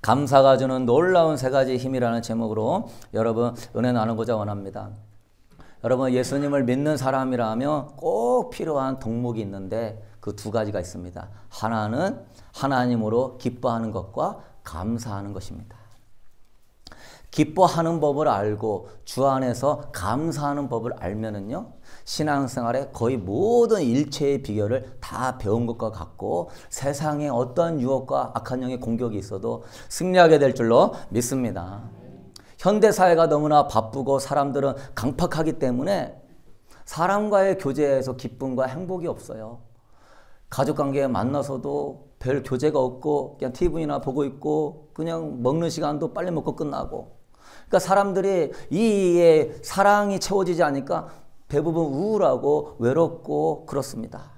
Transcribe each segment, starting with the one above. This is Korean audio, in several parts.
감사가 주는 놀라운 세 가지 힘이라는 제목으로 여러분 은혜 나누고자 원합니다. 여러분 예수님을 믿는 사람이라면 꼭 필요한 덕목이 있는데 그 두 가지가 있습니다. 하나는 하나님으로 기뻐하는 것과 감사하는 것입니다. 기뻐하는 법을 알고 주 안에서 감사하는 법을 알면은요, 신앙생활의 거의 모든 일체의 비결을 다 배운 것과 같고 세상에 어떤 유혹과 악한 영의 공격이 있어도 승리하게 될 줄로 믿습니다. 현대사회가 너무나 바쁘고 사람들은 강팍하기 때문에 사람과의 교제에서 기쁨과 행복이 없어요. 가족관계에 만나서도 별 교제가 없고 그냥 TV나 보고 있고 그냥 먹는 시간도 빨리 먹고 끝나고, 그러니까 사람들이 이 사랑이 채워지지 않으니까 대부분 우울하고 외롭고 그렇습니다.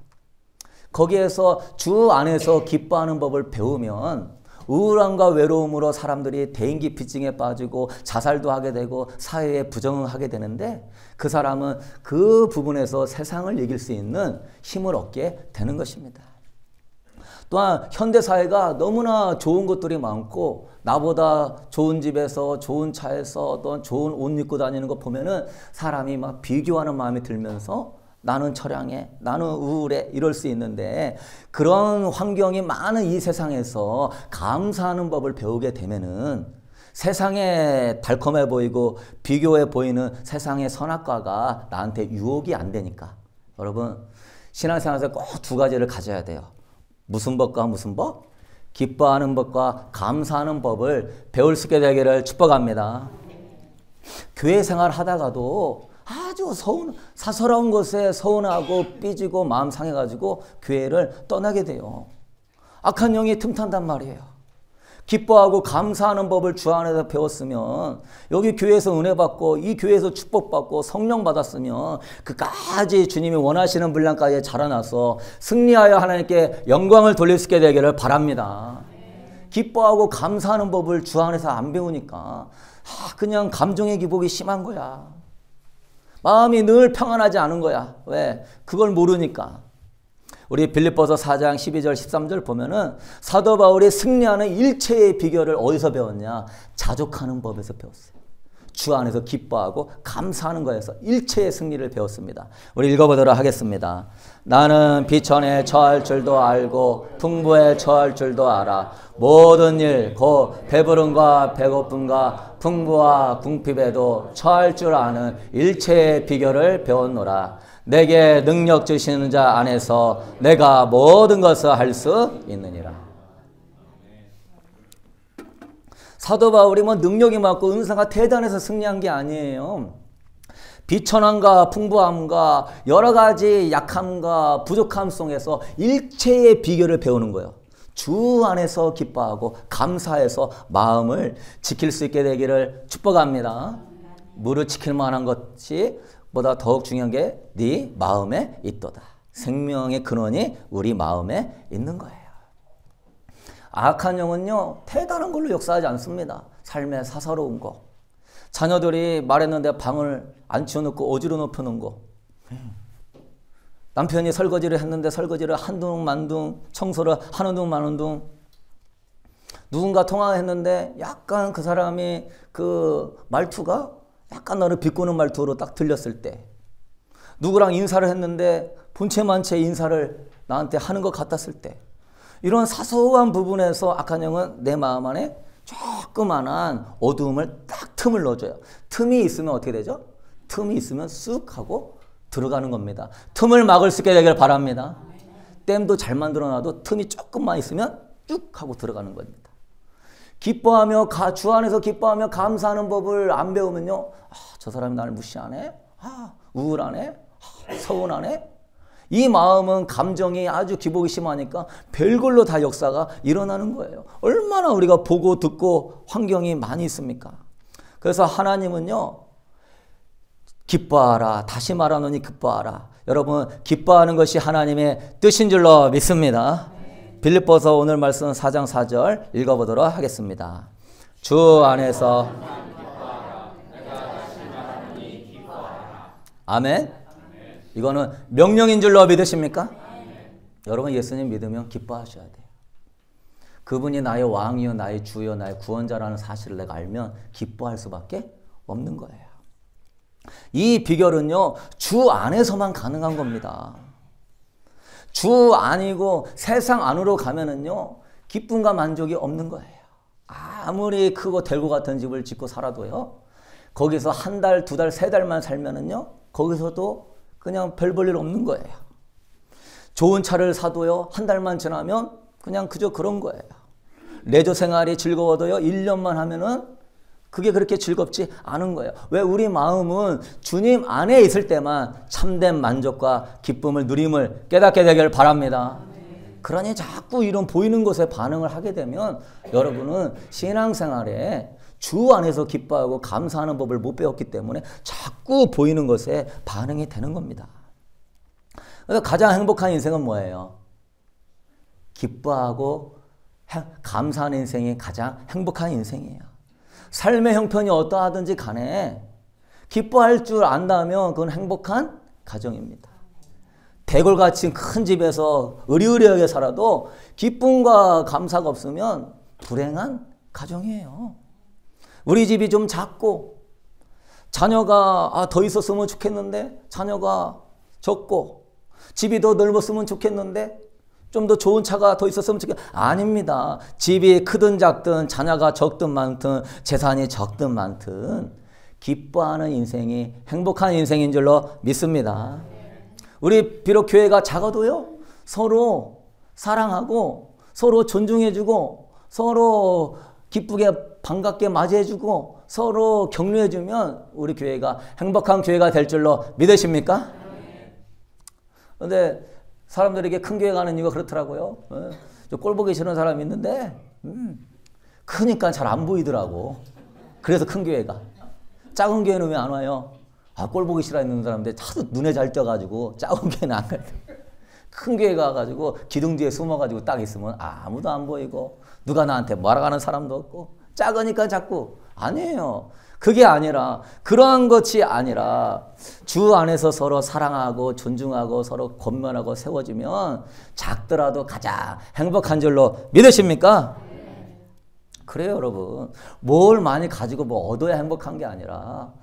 거기에서 주 안에서 기뻐하는 법을 배우면 우울함과 외로움으로 사람들이 대인기피증에 빠지고 자살도 하게 되고 사회에 부정하게 되는데, 그 사람은 그 부분에서 세상을 이길 수 있는 힘을 얻게 되는 것입니다. 또한 현대사회가 너무나 좋은 것들이 많고 나보다 좋은 집에서 좋은 차에서 또는 좋은 옷 입고 다니는 거 보면은 사람이 막 비교하는 마음이 들면서 나는 처량해, 나는 우울해 이럴 수 있는데, 그런 환경이 많은 이 세상에서 감사하는 법을 배우게 되면은 세상에 달콤해 보이고 비교해 보이는 세상의 선악과가 나한테 유혹이 안 되니까, 여러분 신앙생활에서 꼭 두 가지를 가져야 돼요. 무슨 법과 무슨 법? 기뻐하는 법과 감사하는 법을 배울 수 있게 되기를 축복합니다. 교회 생활 하다가도 아주 사소로운 것에 서운하고 삐지고 마음 상해가지고 교회를 떠나게 돼요. 악한 영이 틈탄단 말이에요. 기뻐하고 감사하는 법을 주 안에서 배웠으면, 여기 교회에서 은혜 받고 이 교회에서 축복받고 성령 받았으면 그까지 주님이 원하시는 분량까지 자라나서 승리하여 하나님께 영광을 돌릴 수 있게 되기를 바랍니다. 기뻐하고 감사하는 법을 주 안에서 안 배우니까 그냥 감정의 기복이 심한 거야. 마음이 늘 평안하지 않은 거야. 왜? 그걸 모르니까. 우리 빌립보서 4장 12절 13절 보면은 사도 바울이 승리하는 일체의 비결을 어디서 배웠냐? 자족하는 법에서 배웠어요. 주 안에서 기뻐하고 감사하는 거에서 일체의 승리를 배웠습니다. 우리 읽어보도록 하겠습니다. 나는 비천에 처할 줄도 알고 풍부에 처할 줄도 알아. 모든 일 곧 배부름과 배고픔과 풍부와 궁핍에도 처할 줄 아는 일체의 비결을 배웠노라. 내게 능력 주시는 자 안에서 내가 모든 것을 할 수 있느니라. 사도 바울이 뭐 능력이 많고 은사가 대단해서 승리한 게 아니에요. 비천함과 풍부함과 여러 가지 약함과 부족함 속에서 일체의 비결을 배우는 거예요. 주 안에서 기뻐하고 감사해서 마음을 지킬 수 있게 되기를 축복합니다. 무릇 지킬 만한 것이 보다 더욱 중요한 게 네 마음에 있도다. 생명의 근원이 우리 마음에 있는 거예요. 악한 영은요, 대단한 걸로 역사하지 않습니다. 삶의 사사로운 거. 자녀들이 말했는데 방을 안 치워놓고 어지러 놓여놓은 거. 남편이 설거지를 했는데 설거지를 한둥 만둥, 청소를 하는 둥 마는 둥. 누군가 통화했는데 약간 그 사람이 그 말투가 약간 나를 비꼬는 말투로 딱 들렸을 때, 누구랑 인사를 했는데 본체만체 인사를 나한테 하는 것 같았을 때, 이런 사소한 부분에서 악한 영은 내 마음 안에 조그만한 어두움을 딱 틈을 넣어줘요. 틈이 있으면 어떻게 되죠? 틈이 있으면 쑥 하고 들어가는 겁니다. 틈을 막을 수 있게 되기를 바랍니다. 댐도 잘 만들어놔도 틈이 조금만 있으면 쭉 하고 들어가는 겁니다. 기뻐하며 주 안에서 기뻐하며 감사하는 법을 안 배우면요, 저 사람이 나를 무시하네, 우울하네, 서운하네. 이 마음은 감정이 아주 기복이 심하니까 별걸로 다 역사가 일어나는 거예요. 얼마나 우리가 보고 듣고 환경이 많이 있습니까? 그래서 하나님은요, 기뻐하라. 다시 말하노니 기뻐하라. 여러분, 기뻐하는 것이 하나님의 뜻인 줄로 믿습니다. 빌립보서 오늘 말씀 4장 4절 읽어보도록 하겠습니다. 주 안에서 아멘. 이거는 명령인 줄로 믿으십니까? 여러분 예수님 믿으면 기뻐하셔야 돼요. 그분이 나의 왕이요 나의 주요 나의 구원자라는 사실을 내가 알면 기뻐할 수밖에 없는 거예요. 이 비결은요, 주 안에서만 가능한 겁니다. 주 안이고 세상 안으로 가면은요, 기쁨과 만족이 없는 거예요. 아무리 크고 될 것 같은 집을 짓고 살아도요, 거기서 한 달, 두 달, 세 달만 살면은요, 거기서도 그냥 별 볼 일 없는 거예요. 좋은 차를 사도요, 한 달만 지나면 그냥 그저 그런 거예요. 레저 생활이 즐거워도요, 1년만 하면은 그게 그렇게 즐겁지 않은 거예요. 왜? 우리 마음은 주님 안에 있을 때만 참된 만족과 기쁨을, 누림을 깨닫게 되길 바랍니다. 그러니 자꾸 이런 보이는 것에 반응을 하게 되면 여러분은 신앙생활에 주 안에서 기뻐하고 감사하는 법을 못 배웠기 때문에 자꾸 보이는 것에 반응이 되는 겁니다. 그래서 가장 행복한 인생은 뭐예요? 기뻐하고 감사하는 인생이 가장 행복한 인생이에요. 삶의 형편이 어떠하든지 간에 기뻐할 줄 안다면 그건 행복한 가정입니다. 대골같이 큰 집에서 의리의리하게 살아도 기쁨과 감사가 없으면 불행한 가정이에요. 우리 집이 좀 작고 자녀가 더 있었으면 좋겠는데 자녀가 적고 집이 더 넓었으면 좋겠는데 좀 더 좋은 차가 더 있었으면 좋겠는데 아닙니다. 집이 크든 작든 자녀가 적든 많든 재산이 적든 많든 기뻐하는 인생이 행복한 인생인 줄로 믿습니다. 우리 비록 교회가 작아도요, 서로 사랑하고 서로 존중해주고 서로 기쁘게 반갑게 맞이해주고 서로 격려해주면 우리 교회가 행복한 교회가 될 줄로 믿으십니까? 그런데 사람들에게 큰 교회 가는 이유가 그렇더라고요. 저 꼴 보기 싫은 사람이 있는데 크니까 잘 안 보이더라고. 그래서 큰 교회가. 작은 교회는 왜 안 와요? 꼴 보기 싫어하는 사람인데 하도 눈에 잘 띄어가지고 작은 교회는 안 가요. 큰 교회 가가지고 기둥 뒤에 숨어가지고 딱 있으면 아무도 안 보이고 누가 나한테 뭐라 하는 사람도 없고 작으니까 자꾸 아니에요. 그게 아니라 그러한 것이 아니라 주 안에서 서로 사랑하고 존중하고 서로 권면하고 세워지면 작더라도 가장 행복한 줄로 믿으십니까? 그래요, 여러분. 뭘 많이 가지고 뭐 얻어야 행복한 게 아니라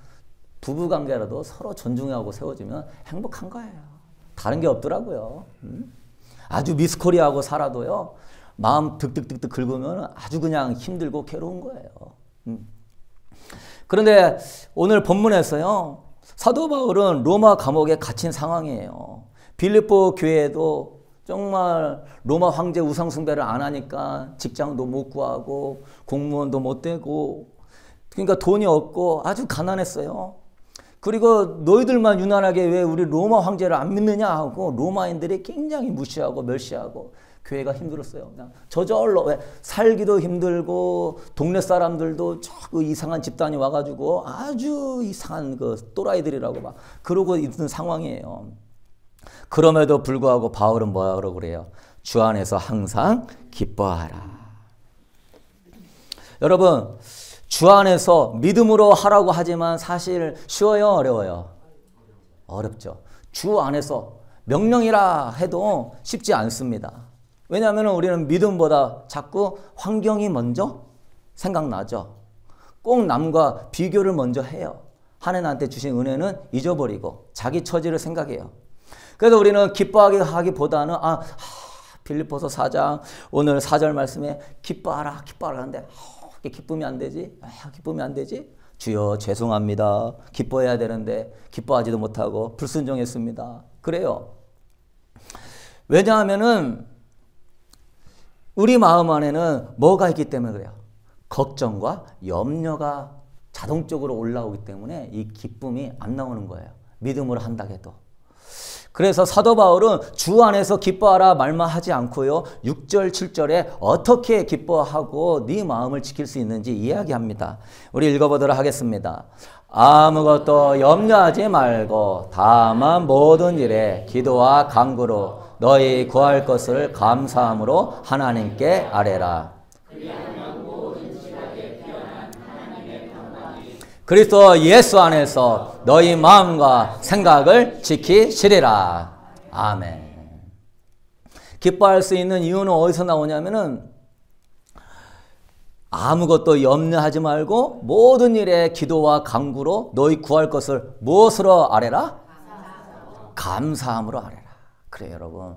부부관계라도 서로 존중하고 세워지면 행복한 거예요. 다른 게 없더라고요. 아주 미스코리아하고 살아도요, 마음 득득득득 긁으면 아주 그냥 힘들고 괴로운 거예요. 그런데 오늘 본문에서요, 사도 바울은 로마 감옥에 갇힌 상황이에요. 빌립보 교회도 정말 로마 황제 우상 숭배를 안 하니까 직장도 못 구하고 공무원도 못 되고 그러니까 돈이 없고 아주 가난했어요. 그리고 너희들만 유난하게 왜 우리 로마 황제를 안 믿느냐 하고 로마인들이 굉장히 무시하고 멸시하고 교회가 힘들었어요. 그냥 저절로 왜 살기도 힘들고 동네 사람들도 그 이상한 집단이 와가지고 아주 이상한 그 또라이들이라고 막 그러고 있는 상황이에요. 그럼에도 불구하고 바울은 뭐라고 그래요? 주 안에서 항상 기뻐하라. 여러분, 주 안에서 믿음으로 하라고 하지만 사실 쉬워요, 어려워요? 어렵죠. 주 안에서 명령이라 해도 쉽지 않습니다. 왜냐하면 우리는 믿음보다 자꾸 환경이 먼저 생각나죠. 꼭 남과 비교를 먼저 해요. 하나님한테 주신 은혜는 잊어버리고 자기 처지를 생각해요. 그래서 우리는 기뻐하게 하기보다는 빌립보서 4장 오늘 4절 말씀에 기뻐하라 기뻐하라 하는데 기쁨이 안 되지? 기쁨이 안 되지? 주여 죄송합니다. 기뻐해야 되는데 기뻐하지도 못하고 불순종했습니다. 그래요. 왜냐하면은 우리 마음 안에는 뭐가 있기 때문에 그래요. 걱정과 염려가 자동적으로 올라오기 때문에 이 기쁨이 안 나오는 거예요. 믿음으로 한다 해도. 그래서 사도 바울은 주 안에서 기뻐하라 말만 하지 않고요. 6절, 7절에 어떻게 기뻐하고 네 마음을 지킬 수 있는지 이야기합니다. 우리 읽어보도록 하겠습니다. 아무것도 염려하지 말고 다만 모든 일에 기도와 간구로 너희 구할 것을 감사함으로 하나님께 아뢰라. 그리스도 예수 안에서 너희 마음과 생각을 지키시리라. 아멘. 기뻐할 수 있는 이유는 어디서 나오냐면은 아무것도 염려하지 말고 모든 일에 기도와 간구로 너희 구할 것을 무엇으로 아뢰라? 감사함으로 아뢰라. 그래요, 여러분.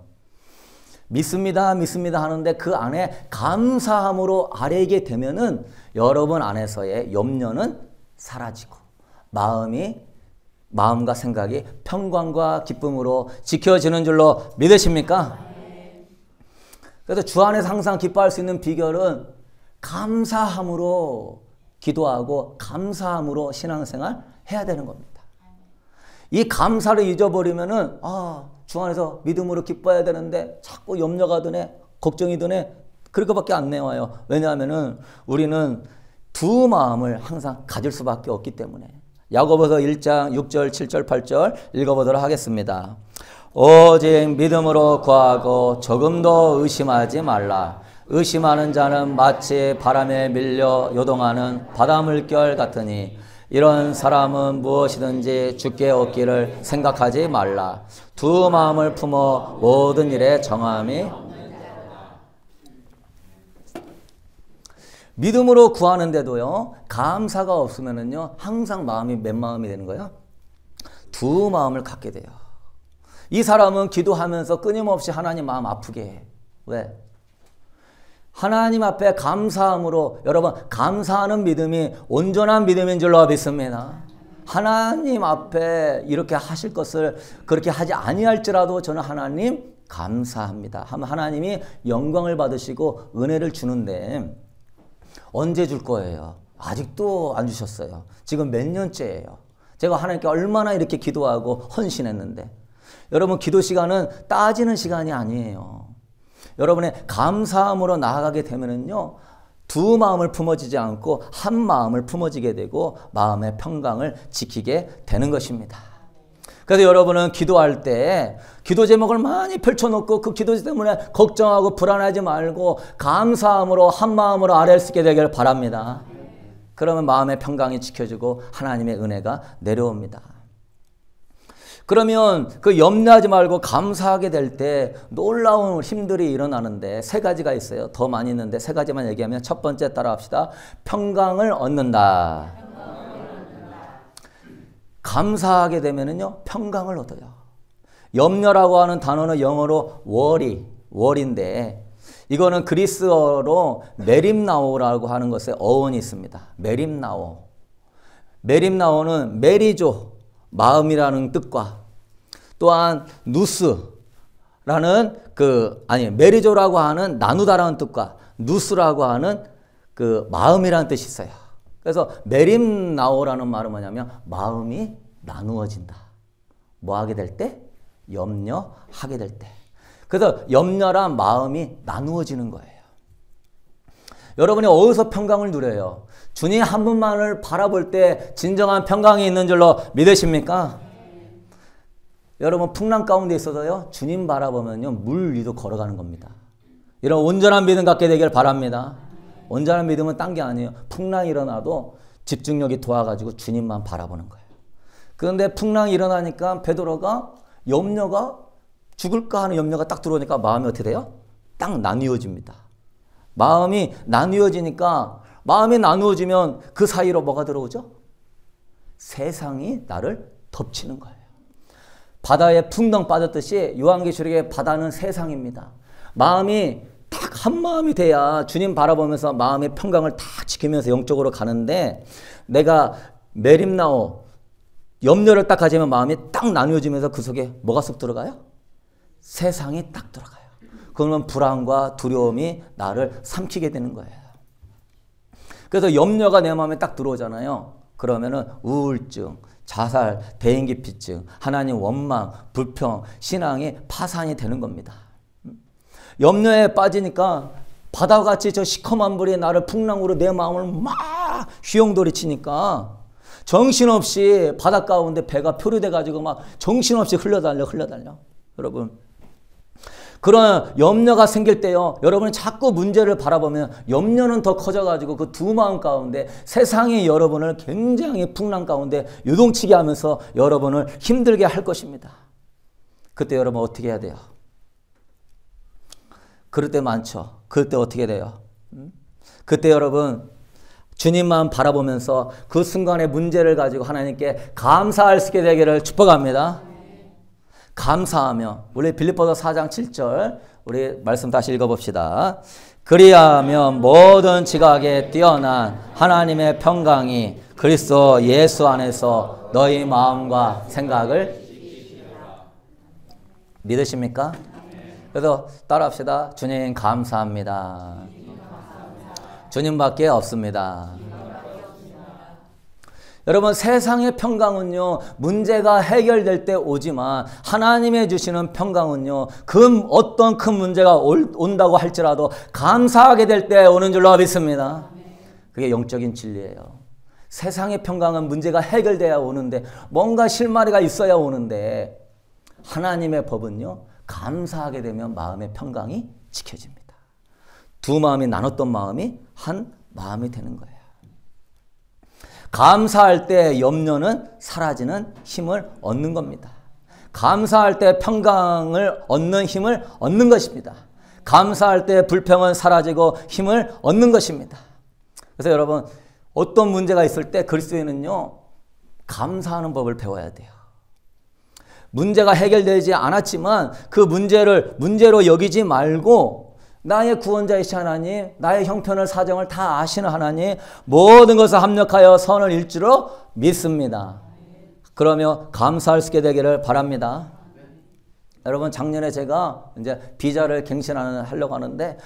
믿습니다, 믿습니다 하는데 그 안에 감사함으로 아뢰게 되면은 여러분 안에서의 염려는 사라지고 마음과 생각이 평강과 기쁨으로 지켜지는 줄로 믿으십니까? 그래서 주 안에서 항상 기뻐할 수 있는 비결은 감사함으로 기도하고 감사함으로 신앙생활 해야 되는 겁니다. 이 감사를 잊어버리면은 주 안에서 믿음으로 기뻐해야 되는데 자꾸 염려가 드네, 걱정이 드네, 그럴 것밖에 안 내와요. 왜냐하면은 우리는 두 마음을 항상 가질 수밖에 없기 때문에. 야고보서 1장 6절, 7절, 8절 읽어보도록 하겠습니다. 오직 믿음으로 구하고 조금도 의심하지 말라. 의심하는 자는 마치 바람에 밀려 요동하는 바닷물결 같으니 이런 사람은 무엇이든지 주께 얻기를 생각하지 말라. 두 마음을 품어 모든 일에 정함이. 믿음으로 구하는데도요, 감사가 없으면은요, 항상 마음이 맨 마음이 되는 거예요. 두 마음을 갖게 돼요. 이 사람은 기도하면서 끊임없이 하나님 마음 아프게 해. 왜? 하나님 앞에 감사함으로, 여러분, 감사하는 믿음이 온전한 믿음인 줄로 믿습니다. 하나님 앞에 이렇게 하실 것을 그렇게 하지 아니할지라도 저는 하나님 감사합니다 하면 하나님이 영광을 받으시고 은혜를 주는데 언제 줄 거예요? 아직도 안 주셨어요. 지금 몇 년째예요. 제가 하나님께 얼마나 이렇게 기도하고 헌신했는데. 여러분, 기도 시간은 따지는 시간이 아니에요. 여러분의 감사함으로 나아가게 되면은요, 두 마음을 품어지지 않고 한 마음을 품어지게 되고 마음의 평강을 지키게 되는 것입니다. 그래서 여러분은 기도할 때 기도 제목을 많이 펼쳐놓고 그 기도 때문에 걱정하고 불안하지 말고 감사함으로 한 마음으로 아뢰 수 있게 되기를 바랍니다. 그러면 마음의 평강이 지켜지고 하나님의 은혜가 내려옵니다. 그러면 그 염려하지 말고 감사하게 될 때 놀라운 힘들이 일어나는데 세 가지가 있어요. 더 많이 있는데 세 가지만 얘기하면 첫 번째 따라합시다. 평강을 얻는다. 감사하게 되면은요, 평강을 얻어요. 염려라고 하는 단어는 영어로 worry인데 이거는 그리스어로 메림나오라고 하는 것에 어원이 있습니다. 메림나오는 메리조, 마음이라는 뜻과 또한 누스라는 메리조라고 하는 나누다라는 뜻과 누스라고 하는 그 마음이라는 뜻이 있어요. 그래서 메림나오라는 말은 뭐냐면 마음이 나누어진다. 뭐 하게 될 때? 염려하게 될 때. 그래서 염려란 마음이 나누어지는 거예요. 여러분이 어디서 평강을 누려요? 주님 한 분만을 바라볼 때 진정한 평강이 있는 줄로 믿으십니까? 여러분, 풍랑 가운데 있어서요, 주님 바라보면요, 물 위도 걸어가는 겁니다. 이런 온전한 믿음 갖게 되길 바랍니다. 온전한 믿음은 딴 게 아니에요. 풍랑이 일어나도 집중력이 도와가지고 주님만 바라보는 거예요. 그런데 풍랑이 일어나니까 베드로가 염려가 죽을까 하는 염려가 딱 들어오니까 마음이 어떻게 돼요? 딱 나뉘어집니다. 마음이 나뉘어지니까 마음이 나누어지면 그 사이로 뭐가 들어오죠? 세상이 나를 덮치는 거예요. 바다에 풍덩 빠졌듯이 요한계시록의 바다는 세상입니다. 마음이 딱 한 마음이 돼야 주님 바라보면서 마음의 평강을 다 지키면서 영적으로 가는데 내가 메림나오 염려를 딱 가지면 마음이 딱 나뉘어지면서 그 속에 뭐가 쏙 들어가요? 세상이 딱 들어가요. 그러면 불안과 두려움이 나를 삼키게 되는 거예요. 그래서 염려가 내 마음에 딱 들어오잖아요. 그러면은 우울증, 자살, 대인기피증, 하나님 원망, 불평, 신앙이 파산이 되는 겁니다. 염려에 빠지니까 바다같이 저 시커먼 불이 나를 풍랑으로 내 마음을 막 휘용돌이 치니까 정신없이 바다 가운데 배가 표류돼가지고 막 정신없이 흘러달려. 여러분, 그런 염려가 생길 때요, 여러분이 자꾸 문제를 바라보면 염려는 더 커져가지고 그 두 마음 가운데 세상이 여러분을 굉장히 풍랑 가운데 요동치게 하면서 여러분을 힘들게 할 것입니다. 그때 여러분 어떻게 해야 돼요? 그럴 때 많죠. 그럴 때 어떻게 돼요? 그때 여러분 주님만 바라보면서 그 순간의 문제를 가지고 하나님께 감사할 수 있게 되기를 축복합니다. 감사하며 우리 빌립보서 4장 7절 우리 말씀 다시 읽어봅시다. 그리하면 모든 지각에 뛰어난 하나님의 평강이 그리스도 예수 안에서 너희 마음과 생각을 믿으십니까? 그래서 따라합시다. 주님 감사합니다. 주님밖에 없습니다. 여러분 세상의 평강은요 문제가 해결될 때 오지만 하나님의 주시는 평강은요 어떤 큰 문제가 온다고 할지라도 감사하게 될 때 오는 줄로 믿습니다. 그게 영적인 진리예요. 세상의 평강은 문제가 해결돼야 오는데 뭔가 실마리가 있어야 오는데 하나님의 법은요 감사하게 되면 마음의 평강이 지켜집니다. 두 마음이 나눴던 마음이 한 마음이 되는 거예요. 감사할 때 염려는 사라지는 힘을 얻는 겁니다. 감사할 때 평강을 얻는 힘을 얻는 것입니다. 감사할 때 불평은 사라지고 힘을 얻는 것입니다. 그래서 여러분 어떤 문제가 있을 때 그리스도인은요 감사하는 법을 배워야 돼요. 문제가 해결되지 않았지만 그 문제로 여기지 말고 나의 구원자이신 하나님, 나의 형편을 사정을 다 아시는 하나님, 모든 것을 합력하여 선을 일주로 믿습니다. 그러며 감사할 수 있게 되기를 바랍니다. 여러분 작년에 제가 이제 비자를 갱신하려고 하는데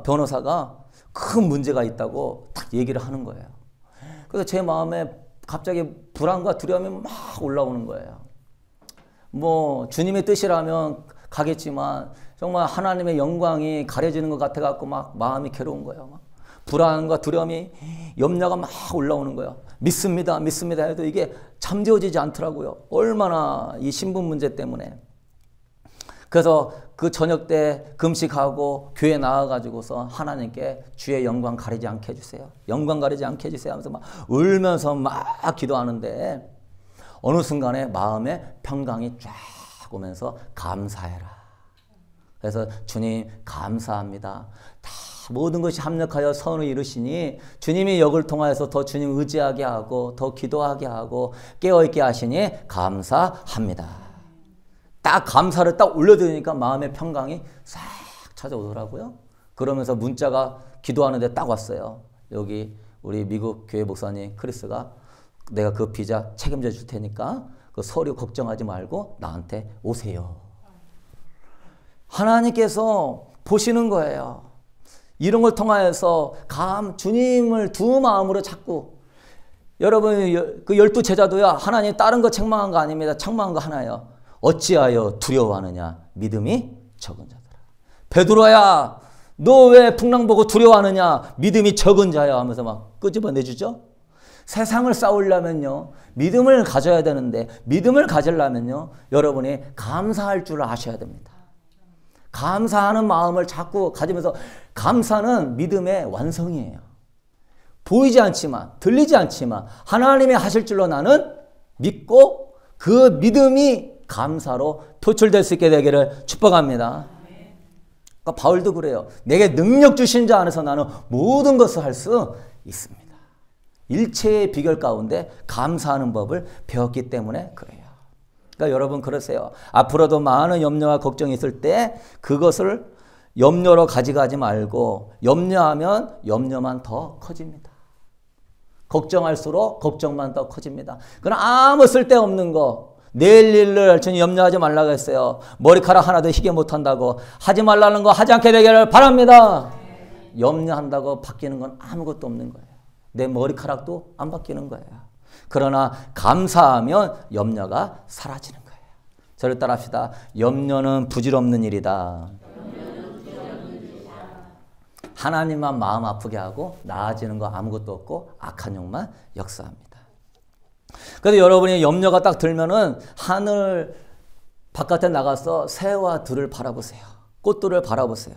변호사가 큰 문제가 있다고 딱 얘기를 하는 거예요. 그래서 제 마음에 갑자기 불안과 두려움이 막 올라오는 거예요. 뭐 주님의 뜻이라면 가겠지만 정말 하나님의 영광이 가려지는 것 같아갖고 막 마음이 괴로운 거예요. 막 불안과 두려움이 염려가 막 올라오는 거예요. 믿습니다, 믿습니다 해도 이게 잠재워지지 않더라고요. 얼마나 이 신분 문제 때문에. 그래서 그 저녁 때 금식하고 교회 나와가지고서 하나님께 주의 영광 가리지 않게 해주세요. 영광 가리지 않게 해주세요 하면서 막 울면서 막 기도하는데 어느 순간에 마음에 평강이 쫙 오면서 감사해라. 그래서 주님 감사합니다. 다 모든 것이 합력하여 선을 이루시니 주님이 역을 통하여서 더 주님 의지하게 하고 더 기도하게 하고 깨어있게 하시니 감사합니다. 딱 감사를 딱 올려드리니까 마음의 평강이 싹 찾아오더라고요. 그러면서 문자가 기도하는데 딱 왔어요. 여기 우리 미국 교회 목사님 크리스가 내가 그 비자 책임져 줄 테니까 그 서류 걱정하지 말고 나한테 오세요. 하나님께서 보시는 거예요. 이런 걸 통하여서 주님을 두 마음으로 찾고 여러분 그 12제자도요 하나님 다른 거 책망한 거 아닙니다. 책망한 거 하나예요. 어찌하여 두려워하느냐 믿음이 적은 자들아. 베드로야 너 왜 풍랑 보고 두려워하느냐 믿음이 적은 자야 하면서 막 끄집어내주죠. 세상을 싸우려면요 믿음을 가져야 되는데 믿음을 가지려면요 여러분이 감사할 줄 아셔야 됩니다. 감사하는 마음을 자꾸 가지면서 감사는 믿음의 완성이에요. 보이지 않지만 들리지 않지만 하나님이 하실 줄로 나는 믿고 그 믿음이 감사로 표출될 수 있게 되기를 축복합니다. 그러니까 바울도 그래요. 내게 능력 주신 자 안에서 나는 모든 것을 할 수 있습니다. 일체의 비결 가운데 감사하는 법을 배웠기 때문에 그래요. 그러니까 여러분 그러세요. 앞으로도 많은 염려와 걱정이 있을 때 그것을 염려로 가져가지 말고 염려하면 염려만 더 커집니다. 걱정할수록 걱정만 더 커집니다. 그건 아무 쓸데없는 거 내일 일을 전혀 염려하지 말라고 했어요. 머리카락 하나도 희게 못한다고 하지 말라는 거 하지 않게 되기를 바랍니다. 염려한다고 바뀌는 건 아무것도 없는 거예요. 내 머리카락도 안 바뀌는 거예요. 그러나 감사하면 염려가 사라지는 거예요. 저를 따라합시다. 염려는 부질없는 일이다. 하나님만 마음 아프게 하고 나아지는 거 아무것도 없고 악한 영만 역사합니다. 그래서 여러분이 염려가 딱 들면은 하늘 바깥에 나가서 새와 들을 바라보세요. 꽃들을 바라보세요.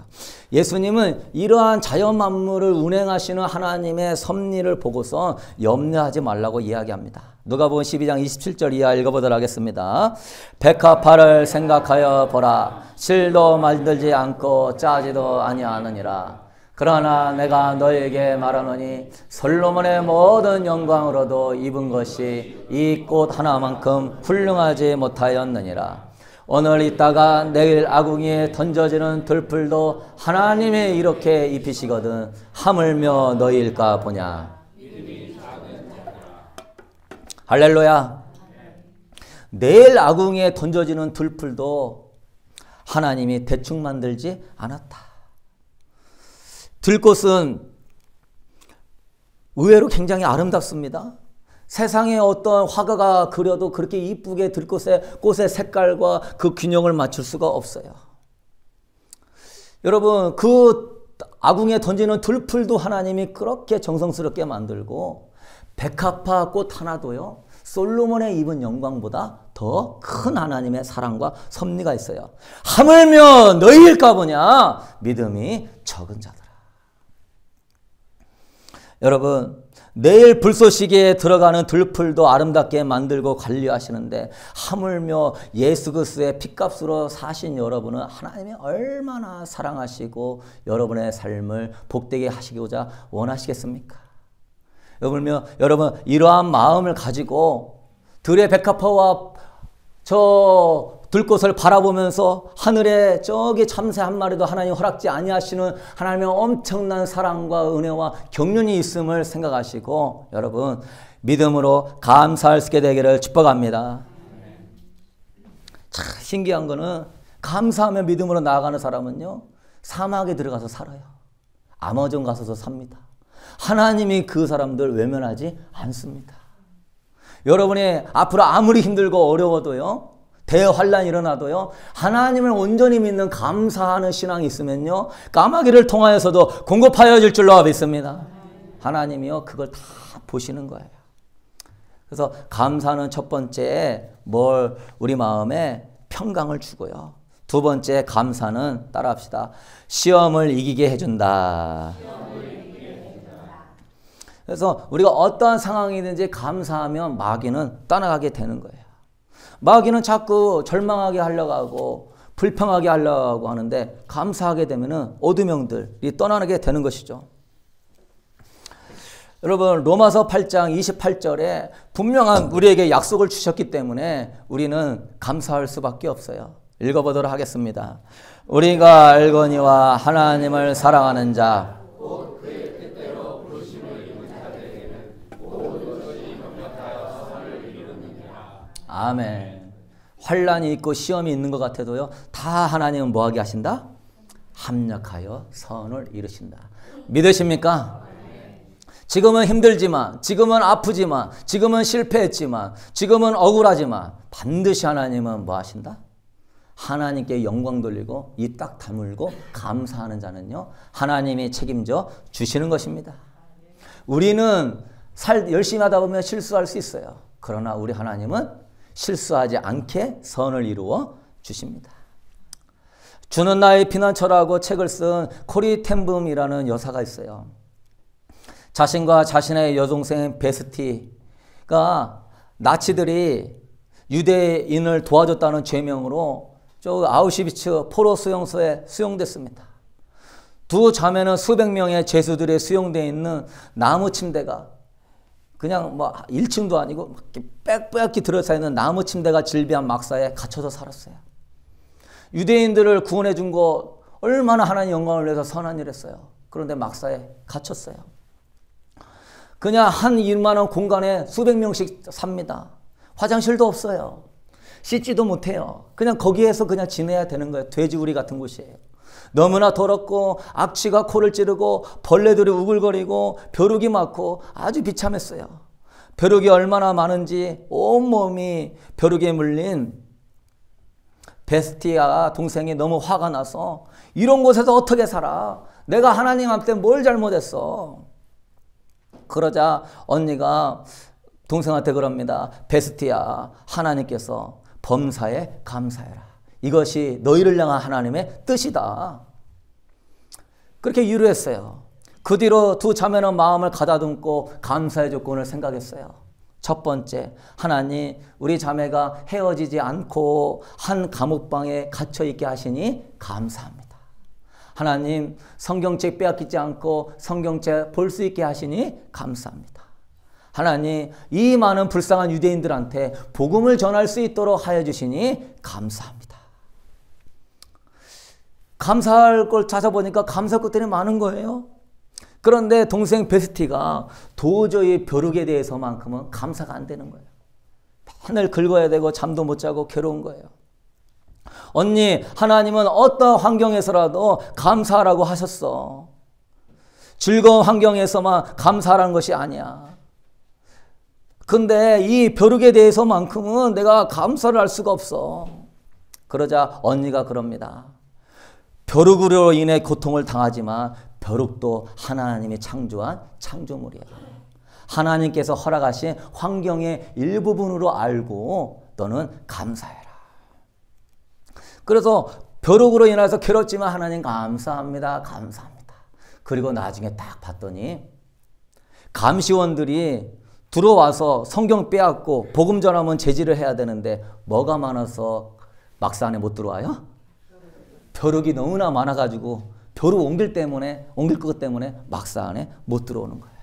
예수님은 이러한 자연 만물을 운행하시는 하나님의 섭리를 보고서 염려하지 말라고 이야기합니다. 누가복음 12장 27절 이하 읽어보도록 하겠습니다. 백합화를 생각하여 보라. 실도 만들지 않고 짜지도 아니하느니라. 그러나 내가 너에게 말하노니 솔로몬의 모든 영광으로도 입은 것이 이 꽃 하나만큼 훌륭하지 못하였느니라. 오늘 있다가 내일 아궁이에 던져지는 들풀도 하나님이 이렇게 입히시거든 하물며 너희일까 보냐. 할렐루야. 내일 아궁이에 던져지는 들풀도 하나님이 대충 만들지 않았다. 들꽃은 의외로 굉장히 아름답습니다. 세상에 어떤 화가가 그려도 그렇게 이쁘게 꽃의 색깔과 그 균형을 맞출 수가 없어요. 여러분, 그 아궁이에 던지는 들풀도 하나님이 그렇게 정성스럽게 만들고 백합화 꽃 하나도요, 솔로몬의 입은 영광보다 더 큰 하나님의 사랑과 섭리가 있어요. 하물며 너희일까 보냐. 믿음이 적은 자들아. 여러분, 내일 불쏘시개에 들어가는 들풀도 아름답게 만들고 관리하시는데 하물며 예수 그리스도의 핏값으로 사신 여러분은 하나님이 얼마나 사랑하시고 여러분의 삶을 복되게 하시고자 원하시겠습니까? 여러분 이러한 마음을 가지고 들의 백합화와 저 들꽃을 바라보면서 하늘에 저기 참새 한 마리도 하나님 허락지 아니하시는 하나님의 엄청난 사랑과 은혜와 경륜이 있음을 생각하시고 여러분 믿음으로 감사할 수 있게 되기를 축복합니다. 참 신기한 거는 감사하며 믿음으로 나아가는 사람은요, 사막에 들어가서 살아요. 아마존 가서도 삽니다. 하나님이 그 사람들 외면하지 않습니다. 여러분이 앞으로 아무리 힘들고 어려워도요, 대환란이 일어나도요, 하나님을 온전히 믿는 감사하는 신앙이 있으면요, 까마귀를 통하여서도 공급하여 줄 줄로 믿습니다. 하나님이요, 그걸 다 보시는 거예요. 그래서 감사는 첫 번째 우리 마음에 평강을 주고요. 두 번째 감사는 따라합시다. 시험을 이기게 해준다. 그래서 우리가 어떠한 상황이든지 감사하면 마귀는 떠나가게 되는 거예요. 마귀는 자꾸 절망하게 하려고 하고 불평하게 하려고 하는데 감사하게 되면은 어둠의 영들이 떠나게 되는 것이죠. 여러분 로마서 8장 28절에 분명한 우리에게 약속을 주셨기 때문에 우리는 감사할 수밖에 없어요. 읽어보도록 하겠습니다. 우리가 알거니와 하나님을 사랑하는 자 아멘. 환란이 있고 시험이 있는 것 같아도요, 다 하나님은 뭐하게 하신다? 합력하여 선을 이루신다. 믿으십니까? 지금은 힘들지만, 지금은 아프지만, 지금은 실패했지만, 지금은 억울하지만 반드시 하나님은 뭐 하신다? 하나님께 영광 돌리고 이 딱 다물고 감사하는 자는요, 하나님이 책임져 주시는 것입니다. 우리는 열심히 하다 보면 실수할 수 있어요. 그러나 우리 하나님은 실수하지 않게 선을 이루어 주십니다. 주는 나의 피난처라고 책을 쓴 코리 텐붐이라는 여사가 있어요. 자신과 자신의 여동생 베스티가 나치들이 유대인을 도와줬다는 죄명으로 저 아우슈비츠 포로 수용소에 수용됐습니다. 두 자매는 수백 명의 죄수들이 수용되어 있는 나무 침대가 그냥 뭐 1층도 아니고 빽빽히 들어서 있는 나무 침대가 질비한 막사에 갇혀서 살았어요. 유대인들을 구원해 준 거 얼마나 하나님 영광을 위해서 선한 일 했어요. 그런데 막사에 갇혔어요. 그냥 한 이만한 공간에 수백 명씩 삽니다. 화장실도 없어요. 씻지도 못해요. 그냥 거기에서 그냥 지내야 되는 거예요. 돼지우리 같은 곳이에요. 너무나 더럽고 악취가 코를 찌르고 벌레들이 우글거리고 벼룩이 많고 아주 비참했어요. 벼룩이 얼마나 많은지 온몸이 벼룩에 물린 베스티아 동생이 너무 화가 나서 이런 곳에서 어떻게 살아? 내가 하나님한테 뭘 잘못했어? 그러자 언니가 동생한테 그럽니다. 베스티아, 하나님께서 범사에 감사해라. 이것이 너희를 향한 하나님의 뜻이다. 그렇게 위로했어요. 그 뒤로 두 자매는 마음을 가다듬고 감사의 조건을 생각했어요. 첫 번째, 하나님 우리 자매가 헤어지지 않고 한 감옥방에 갇혀있게 하시니 감사합니다. 하나님 성경책 빼앗기지 않고 성경책 볼 수 있게 하시니 감사합니다. 하나님 이 많은 불쌍한 유대인들한테 복음을 전할 수 있도록 하여 주시니 감사합니다. 감사할 걸 찾아보니까 감사할 것들이 많은 거예요. 그런데 동생 베스티가 도저히 벼룩에 대해서만큼은 감사가 안 되는 거예요. 맨날 긁어야 되고 잠도 못 자고 괴로운 거예요. 언니, 하나님은 어떤 환경에서라도 감사하라고 하셨어. 즐거운 환경에서만 감사하라는 것이 아니야. 근데 이 벼룩에 대해서만큼은 내가 감사를 할 수가 없어. 그러자 언니가 그럽니다. 벼룩으로 인해 고통을 당하지만 벼룩도 하나님이 창조한 창조물이야. 하나님께서 허락하신 환경의 일부분으로 알고 너는 감사해라. 그래서 벼룩으로 인해서 괴롭지만 하나님 감사합니다. 감사합니다. 그리고 나중에 딱 봤더니 감시원들이 들어와서 성경 빼앗고 복음 전하면 제지를 해야 되는데 뭐가 많아서 막사 안에 못 들어와요? 벼룩이 너무나 많아가지고 벼룩 옮길 것 때문에 막사 안에 못 들어오는 거예요.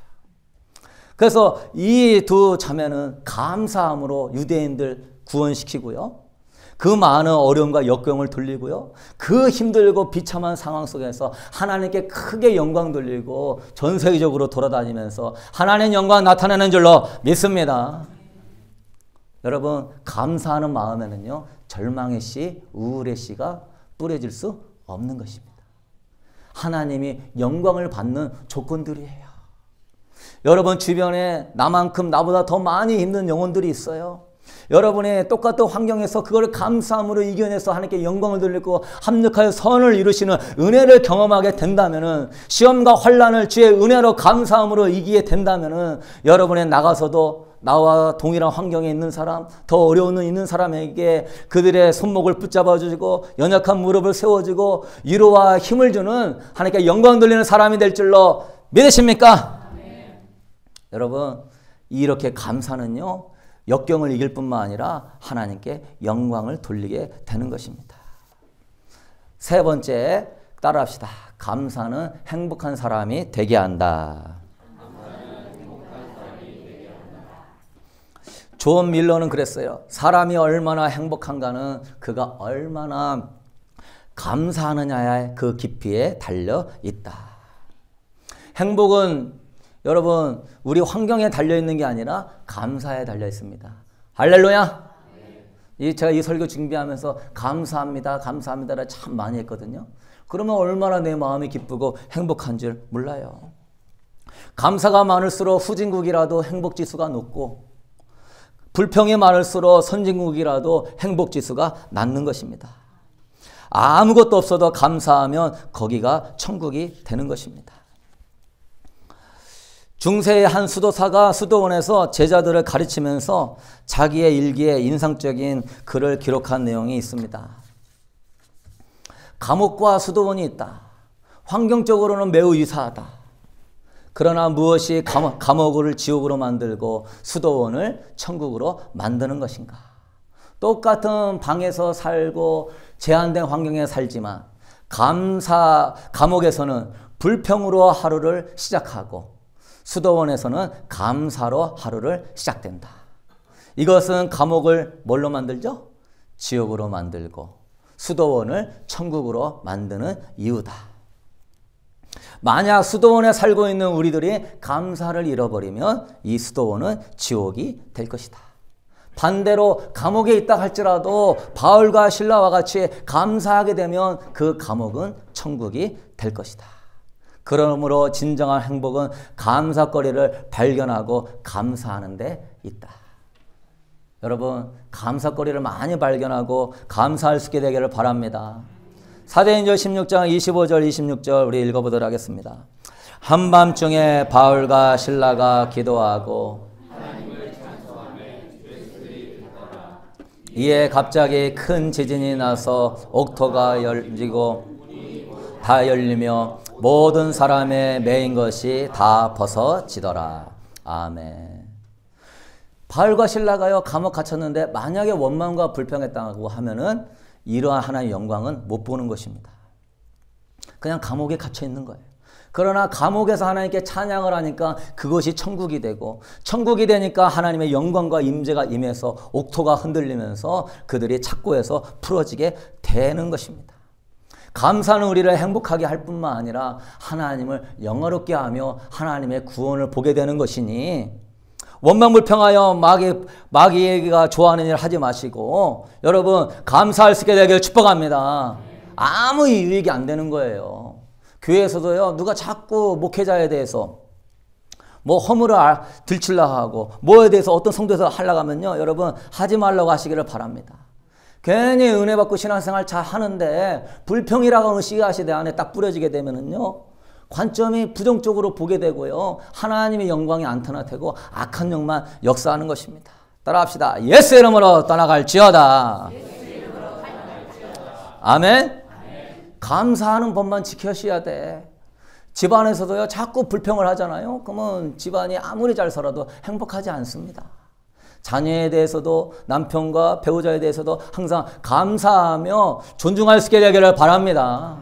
그래서 이 두 자매는 감사함으로 유대인들 구원시키고요. 그 많은 어려움과 역경을 돌리고요. 그 힘들고 비참한 상황 속에서 하나님께 크게 영광 돌리고 전 세계적으로 돌아다니면서 하나님의 영광 나타내는 줄로 믿습니다. 여러분, 감사하는 마음에는요, 절망의 씨, 우울의 씨가 뿌려질 수 없는 것입니다. 하나님이 영광을 받는 조건들이에요. 여러분 주변에 나만큼 나보다 더 많이 힘든 영혼들이 있어요. 여러분의 똑같은 환경에서 그걸 감사함으로 이겨내서 하나님께 영광을 돌리고 합력하여 선을 이루시는 은혜를 경험하게 된다면은, 시험과 환난을 주의 은혜로 감사함으로 이기게 된다면은, 여러분의 나가서도 나와 동일한 환경에 있는 사람, 더 어려운 있는 사람에게 그들의 손목을 붙잡아 주시고 연약한 무릎을 세워주고 위로와 힘을 주는 하나님께 영광 돌리는 사람이 될 줄로 믿으십니까? 네. 여러분, 이렇게 감사는요, 역경을 이길 뿐만 아니라 하나님께 영광을 돌리게 되는 것입니다. 세 번째, 따라합시다. 감사는 행복한 사람이 되게 한다. 존 밀러는 그랬어요. 사람이 얼마나 행복한가는 그가 얼마나 감사하느냐의 그 깊이에 달려 있다. 행복은 여러분 우리 환경에 달려 있는 게 아니라 감사에 달려 있습니다. 할렐루야. 제가 이 설교 준비하면서 감사합니다, 감사합니다를 참 많이 했거든요. 그러면 얼마나 내 마음이 기쁘고 행복한 줄 몰라요. 감사가 많을수록 후진국이라도 행복지수가 높고, 불평이 많을수록 선진국이라도 행복지수가 낮는 것입니다. 아무것도 없어도 감사하면 거기가 천국이 되는 것입니다. 중세의 한 수도사가 수도원에서 제자들을 가르치면서 자기의 일기에 인상적인 글을 기록한 내용이 있습니다. 감옥과 수도원이 있다. 환경적으로는 매우 유사하다. 그러나 무엇이 감옥을 지옥으로 만들고 수도원을 천국으로 만드는 것인가? 똑같은 방에서 살고 제한된 환경에 살지만 감옥에서는 불평으로 하루를 시작하고 수도원에서는 감사로 하루를 시작된다. 이것은 감옥을 뭘로 만들죠? 지옥으로 만들고 수도원을 천국으로 만드는 이유다. 만약 수도원에 살고 있는 우리들이 감사를 잃어버리면 이 수도원은 지옥이 될 것이다. 반대로 감옥에 있다 할지라도 바울과 실라와 같이 감사하게 되면 그 감옥은 천국이 될 것이다. 그러므로 진정한 행복은 감사거리를 발견하고 감사하는 데 있다. 여러분, 감사거리를 많이 발견하고 감사할 수 있게 되기를 바랍니다. 사도행전 16장 25절 26절 우리 읽어보도록 하겠습니다. 한밤중에 바울과 실라가 기도하고 이에 갑자기 큰 지진이 나서 옥토가 다 열리며 모든 사람의 매인 것이 다 벗어지더라. 아멘. 바울과 실라가요, 감옥 갇혔는데 만약에 원망과 불평했다고 하면은 이러한 하나님의 영광은 못 보는 것입니다. 그냥 감옥에 갇혀 있는 거예요. 그러나 감옥에서 하나님께 찬양을 하니까 그것이 천국이 되고, 천국이 되니까 하나님의 영광과 임재가 임해서 옥토가 흔들리면서 그들이 착고해서 풀어지게 되는 것입니다. 감사는 우리를 행복하게 할 뿐만 아니라 하나님을 영화롭게 하며 하나님의 구원을 보게 되는 것이니, 원망불평하여 마귀가 좋아하는 일 하지 마시고 여러분 감사할 수 있게 되기를 축복합니다. 아무 유익이 안 되는 거예요. 교회에서도요, 누가 자꾸 목회자에 대해서 뭐 허물을 들추려 하고 뭐에 대해서 어떤 성도에서 하려고 하면요, 여러분 하지 말라고 하시기를 바랍니다. 괜히 은혜 받고 신앙생활 잘 하는데 불평이라고 하는 씨앗이 내 안에 딱 뿌려지게 되면은요, 관점이 부정적으로 보게 되고요, 하나님의 영광이 안 나타나고 악한 영만 역사하는 것입니다. 따라합시다. 예수 이름으로 떠나갈지어다. 아멘. 감사하는 법만 지켜셔야 돼. 집안에서도요, 자꾸 불평을 하잖아요. 그러면 집안이 아무리 잘 살아도 행복하지 않습니다. 자녀에 대해서도, 남편과 배우자에 대해서도 항상 감사하며 존중할 수 있게 되기를 바랍니다.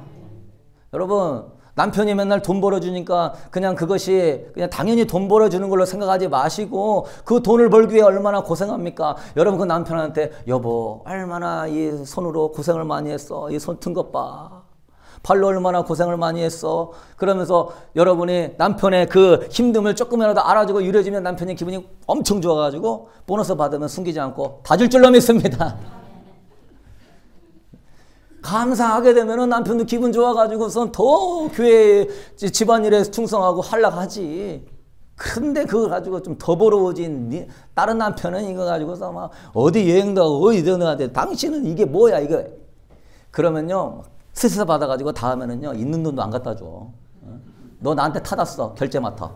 여러분, 남편이 맨날 돈 벌어주니까 그냥 그것이 그냥 당연히 돈 벌어주는 걸로 생각하지 마시고, 그 돈을 벌기 위해 얼마나 고생합니까? 여러분, 그 남편한테 여보 얼마나 이 손으로 고생을 많이 했어. 이 손 튼 것 봐. 발로 얼마나 고생을 많이 했어. 그러면서 여러분이 남편의 그 힘듦을 조금이라도 알아주고 유려지면 남편이 기분이 엄청 좋아가지고 보너스 받으면 숨기지 않고 다 줄 줄로 믿습니다. 감사하게 되면 남편도 기분 좋아가지고선 더 교회 집안일에 충성하고 활락하지. 근데 그거 가지고 좀 더 벌어오진 다른 남편은 이거 가지고서 막 어디 여행도 하고 어디 여행하는데 당신은 이게 뭐야 이거. 그러면요, 스트레스 받아가지고 다음에는요, 있는 돈도 안 갖다 줘. 너 나한테 타났어. 결제 맡아.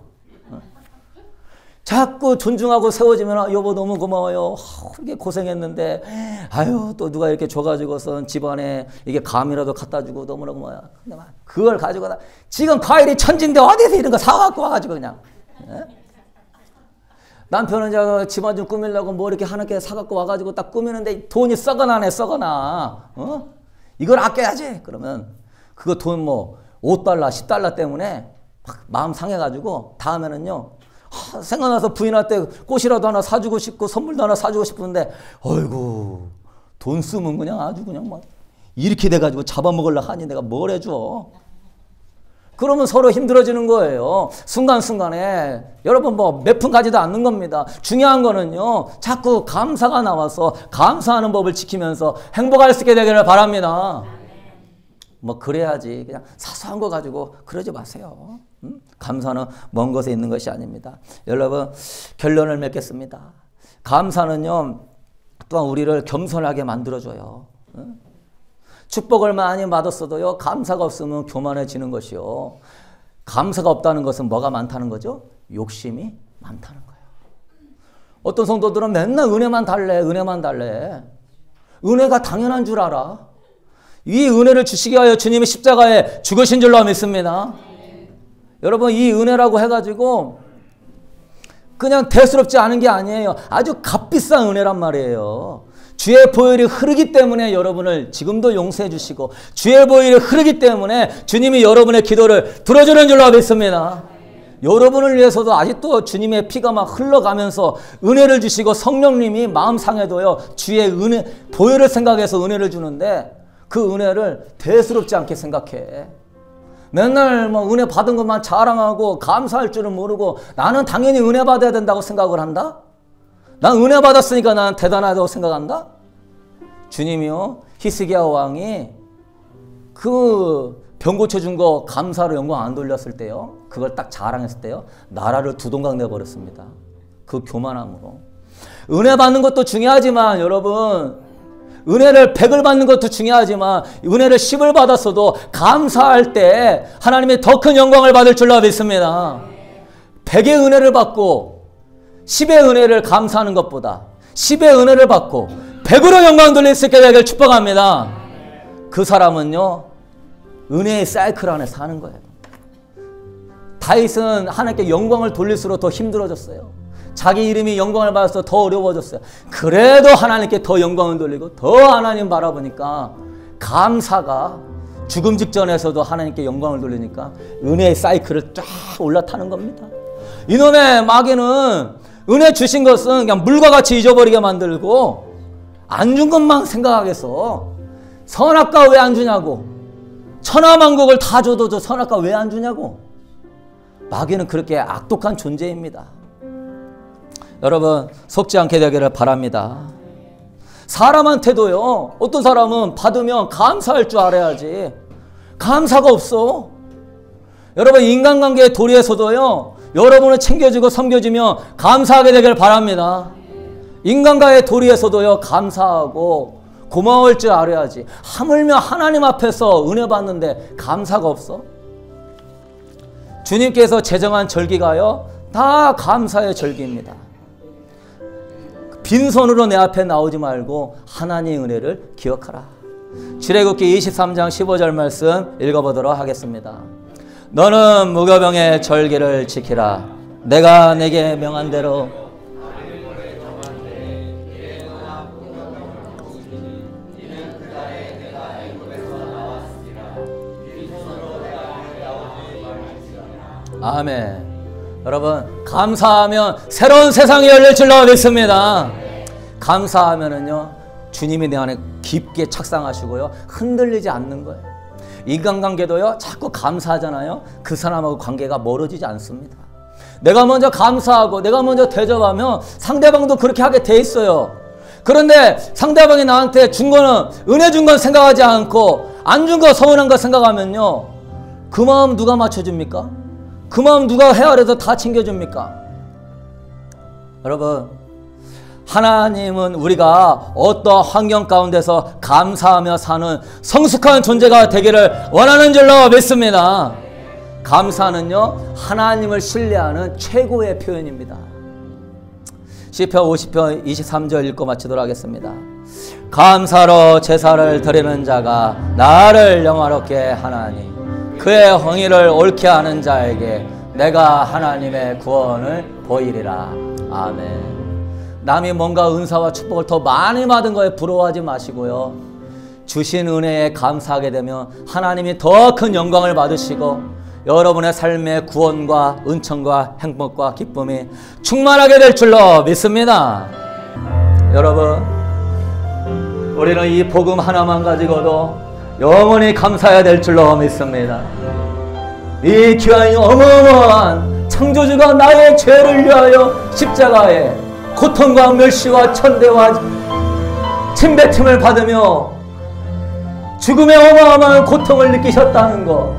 자꾸 존중하고 세워지면 여보 너무 고마워요. 이게 고생했는데 아유 또 누가 이렇게 줘가지고선 집안에 이게 감이라도 갖다 주고 너무나 고마워요. 근데 막 그걸 가지고 지금 과일이 천진데 어디서 이런 거 사갖고 와가지고 그냥. 남편은 저 집안 좀 꾸미려고 뭐 이렇게 하나씩 사갖고 와가지고 딱 꾸미는데 돈이 썩어나네 썩어나. 이걸 아껴야지. 그러면 그거 돈 뭐 5달러 10달러 때문에 막 마음 상해가지고 다음에는요, 생각나서 부인한테 꽃이라도 하나 사주고 싶고 선물도 하나 사주고 싶은데 어이구 돈 쓰면 그냥 아주 그냥 막 이렇게 돼가지고 잡아먹으려고 하니 내가 뭘 해줘. 그러면 서로 힘들어지는 거예요. 순간순간에. 여러분 뭐 몇 푼 가지도 않는 겁니다. 중요한 거는요, 자꾸 감사가 나와서 감사하는 법을 지키면서 행복할 수 있게 되기를 바랍니다. 뭐 그래야지 그냥 사소한 거 가지고 그러지 마세요. 감사는 먼 곳에 있는 것이 아닙니다. 여러분 결론을 맺겠습니다. 감사는요, 또한 우리를 겸손하게 만들어줘요. 축복을 많이 받았어도요, 감사가 없으면 교만해지는 것이요. 감사가 없다는 것은 뭐가 많다는 거죠? 욕심이 많다는 거예요. 어떤 성도들은 맨날 은혜만 달래, 은혜만 달래. 은혜가 당연한 줄 알아. 이 은혜를 주시기 위하여 주님이 십자가에 죽으신 줄로 믿습니다. 여러분 이 은혜라고 해가지고 그냥 대수롭지 않은 게 아니에요. 아주 값비싼 은혜란 말이에요. 주의 보혈이 흐르기 때문에 여러분을 지금도 용서해 주시고, 주의 보혈이 흐르기 때문에 주님이 여러분의 기도를 들어주는 줄로 믿습니다. 여러분을 위해서도 아직도 주님의 피가 막 흘러가면서 은혜를 주시고, 성령님이 마음 상해도요 주의 은혜 보혈을 생각해서 은혜를 주는데 그 은혜를 대수롭지 않게 생각해. 맨날 뭐 은혜 받은 것만 자랑하고 감사할 줄은 모르고 나는 당연히 은혜 받아야 된다고 생각을 한다? 난 은혜 받았으니까 난 대단하다고 생각한다? 주님이요, 히스기야 왕이 그 병 고쳐준 거 감사로 영광 안 돌렸을 때요, 그걸 딱 자랑했을 때요, 나라를 두 동강 내버렸습니다. 그 교만함으로. 은혜 받는 것도 중요하지만 여러분, 은혜를 100을 받는 것도 중요하지만 은혜를 10을 받았어도 감사할 때 하나님이 더 큰 영광을 받을 줄로 믿습니다. 100의 은혜를 받고 10의 은혜를 감사하는 것보다 10의 은혜를 받고 100으로 영광 돌릴 수 있게 되길 축복합니다. 그 사람은요, 은혜의 사이클 안에 사는 거예요. 다윗은 하나님께 영광을 돌릴수록 더 힘들어졌어요. 자기 이름이 영광을 받아서 더 어려워졌어요. 그래도 하나님께 더 영광을 돌리고 더 하나님 바라보니까 감사가 죽음 직전에서도 하나님께 영광을 돌리니까 은혜의 사이클을 쫙 올라타는 겁니다. 이놈의 마귀는 은혜 주신 것은 그냥 물과 같이 잊어버리게 만들고 안 준 것만 생각하겠어. 선악과 왜 안 주냐고. 천하만국을 다 줘도 저 선악과 왜 안 주냐고. 마귀는 그렇게 악독한 존재입니다. 여러분 속지 않게 되기를 바랍니다. 사람한테도요, 어떤 사람은 받으면 감사할 줄 알아야지. 감사가 없어. 여러분 인간관계의 도리에서도요, 여러분을 챙겨주고 섬겨주면 감사하게 되기를 바랍니다. 인간과의 도리에서도요, 감사하고 고마울 줄 알아야지. 하물며 하나님 앞에서 은혜 받는데 감사가 없어? 주님께서 제정한 절기가요, 다 감사의 절기입니다. 빈손으로 내 앞에 나오지 말고 하나님의 은혜를 기억하라. 출애굽기 23장 15절 말씀 읽어보도록 하겠습니다. 너는 무교병의 절기를 지키라. 내가 내게 명한 대로 아멘. 여러분 감사하면 새로운 세상이 열릴 줄로 믿습니다. 감사하면은요, 주님이 내 안에 깊게 착상하시고요, 흔들리지 않는 거예요. 인간관계도요, 자꾸 감사하잖아요. 그 사람하고 관계가 멀어지지 않습니다. 내가 먼저 감사하고 내가 먼저 대접하면 상대방도 그렇게 하게 돼 있어요. 그런데 상대방이 나한테 준 거는, 은혜 준 건 생각하지 않고 안 준 거, 서운한 거 생각하면요, 그 마음 누가 맞춰줍니까? 그 마음 누가 헤아려서 다 챙겨줍니까? 여러분 하나님은 우리가 어떠한 환경 가운데서 감사하며 사는 성숙한 존재가 되기를 원하는 줄로 믿습니다. 감사는요, 하나님을 신뢰하는 최고의 표현입니다. 시편 50편 23절 읽고 마치도록 하겠습니다. 감사로 제사를 드리는 자가 나를 영화롭게 하나니 그의 행위를 옳게 하는 자에게 내가 하나님의 구원을 보이리라. 아멘. 남이 뭔가 은사와 축복을 더 많이 받은 거에 부러워하지 마시고요, 주신 은혜에 감사하게 되면 하나님이 더 큰 영광을 받으시고 여러분의 삶의 구원과 은총과 행복과 기쁨이 충만하게 될 줄로 믿습니다. 여러분 우리는 이 복음 하나만 가지고도 영원히 감사해야 될 줄로 믿습니다. 이 귀한 어마어마한 창조주가 나의 죄를 위하여 십자가에 고통과 멸시와 천대와 침뱉음을 받으며 죽음의 어마어마한 고통을 느끼셨다는 것,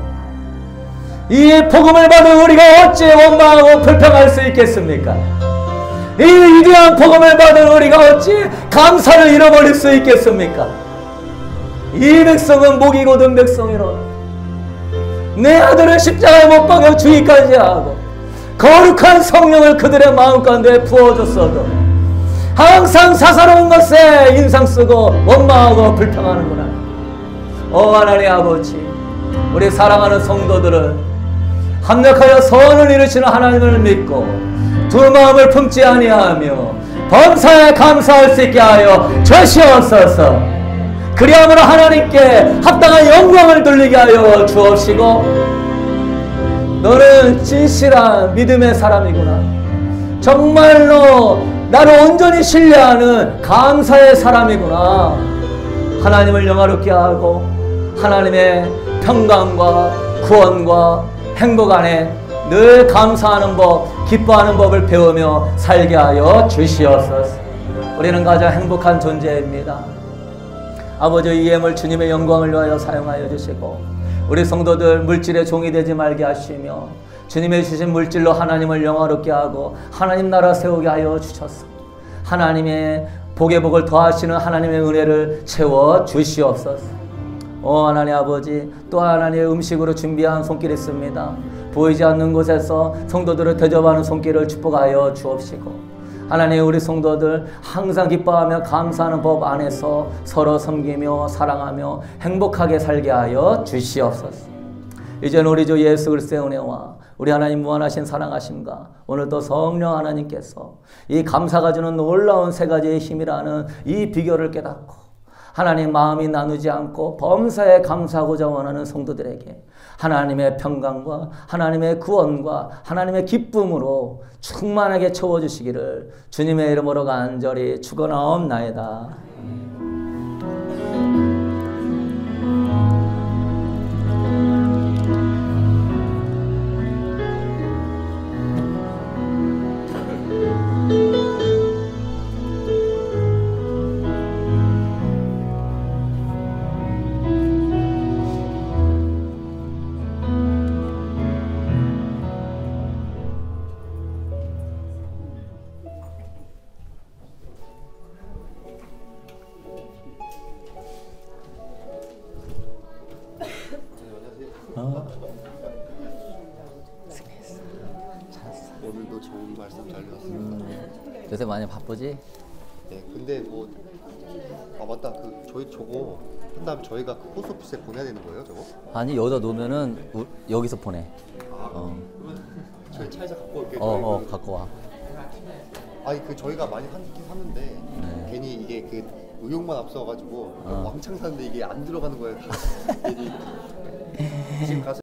이 복음을 받은 우리가 어찌 원망하고 불평할 수 있겠습니까? 이 위대한 복음을 받은 우리가 어찌 감사를 잃어버릴 수 있겠습니까? 이 백성은 목이 곧은 백성이로 내 아들을 십자가에 못 박여 주기까지 하고 거룩한 성령을 그들의 마음 가운데 부어줬어도 항상 사사로운 것에 인상 쓰고 원망하고 불평하는구나. 하나님 아버지, 우리 사랑하는 성도들은 합력하여 선을 이루시는 하나님을 믿고 두 마음을 품지 아니하며 범사에 감사할 수 있게 하여 주시옵소서. 그리함으로 하나님께 합당한 영광을 돌리게 하여 주옵시고, 너는 진실한 믿음의 사람이구나, 정말로 나를 온전히 신뢰하는 감사의 사람이구나, 하나님을 영화롭게 하고 하나님의 평강과 구원과 행복 안에 늘 감사하는 법, 기뻐하는 법을 배우며 살게 하여 주시옵소서. 우리는 가장 행복한 존재입니다. 아버지, 이 예물 주님의 영광을 위하여 사용하여 주시고 우리 성도들 물질의 종이 되지 말게 하시며 주님의 주신 물질로 하나님을 영화롭게 하고 하나님 나라 세우게 하여 주셔서 하나님의 복의 복을 더하시는 하나님의 은혜를 채워 주시옵소서. 하나님 아버지, 또 하나님의 음식으로 준비한 손길이 있습니다. 보이지 않는 곳에서 성도들을 대접하는 손길을 축복하여 주옵시고, 하나님 우리 성도들 항상 기뻐하며 감사하는 법 안에서 서로 섬기며 사랑하며 행복하게 살게 하여 주시옵소서. 이제는 우리 주 예수 그리스도의 은혜와 우리 하나님 무한하신 사랑하심과 오늘도 성령 하나님께서 이 감사가 주는 놀라운 세 가지의 힘이라는 이 비결을 깨닫고 하나님 마음이 나누지 않고 범사에 감사하고자 원하는 성도들에게 하나님의 평강과 하나님의 구원과 하나님의 기쁨으로 충만하게 채워주시기를 주님의 이름으로 간절히 축원하옵나이다. 오늘도 좋은 말씀 잘 들었습니다. 요새 많이 바쁘지? 네, 근데 뭐 맞다. 그 저희 저거 한 다음에 저희가 그 포스트오피스에 보내야 되는 거예요, 저거? 아니 여기다 놓으면은 여기서 보내. 그러면 저희 차에서 갖고 올게요. 갖고 와. 아니 그 저희가 많이 하긴 하는데 괜히 이게 그 의욕만 앞서가지고 왕창 사는데 이게 안 들어가는 거예요. 괜히 지금 가서